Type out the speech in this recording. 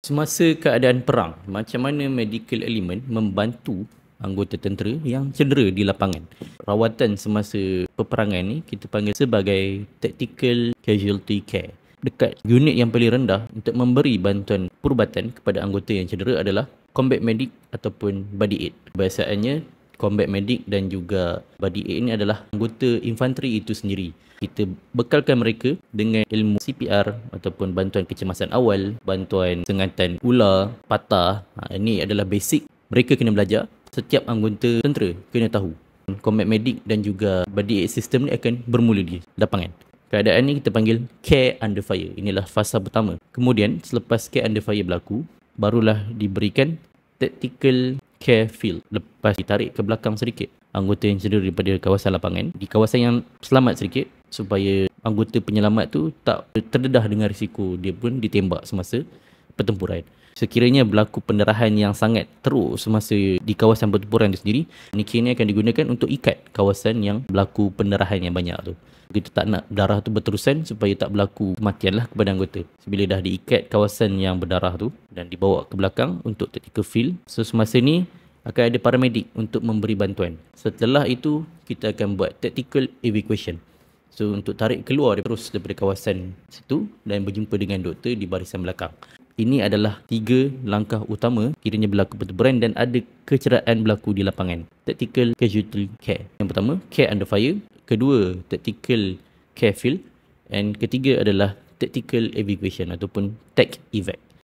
Semasa keadaan perang, macam mana medical element membantu anggota tentera yang cedera di lapangan? Rawatan semasa peperangan ni kita panggil sebagai tactical casualty care. Dekat unit yang paling rendah untuk memberi bantuan perubatan kepada anggota yang cedera adalah combat medic ataupun body aid. Biasanya combat medic dan juga body aid ini adalah anggota infanteri itu sendiri. Kita bekalkan mereka dengan ilmu CPR ataupun bantuan kecemasan awal, bantuan sengatan ular, patah. Ini adalah basic mereka kena belajar. Setiap anggota tentera kena tahu. Combat medic dan juga body aid system ni akan bermula di lapangan. Keadaan ni kita panggil care under fire. Inilah fasa pertama. Kemudian selepas care under fire berlaku, barulah diberikan tactical care field. Lepas ditarik ke belakang sedikit anggota yang cedera daripada kawasan lapangan, di kawasan yang selamat sedikit, supaya anggota penyelamat tu tak terdedah dengan risiko dia pun ditembak semasa pertempuran. Sekiranya berlaku pendarahan yang sangat teruk semasa di kawasan pertempuran itu sendiri, Nikkei ni akan digunakan untuk ikat kawasan yang berlaku pendarahan yang banyak tu. Kita tak nak darah tu berterusan supaya tak berlaku kematian lah kepada anggota. Bila dah diikat kawasan yang berdarah tu dan dibawa ke belakang untuk tactical field, so semasa ni akan ada paramedik untuk memberi bantuan. Setelah itu kita akan buat tactical evacuation. So untuk tarik keluar terus daripada kawasan situ dan berjumpa dengan doktor di barisan belakang. Ini adalah 3 langkah utama kiranya berlaku pertempuran dan ada kecederaan berlaku di lapangan. Tactical casualty care. Yang pertama, care under fire. Kedua, tactical care field. And ketiga adalah tactical evacuation ataupun TAC evac.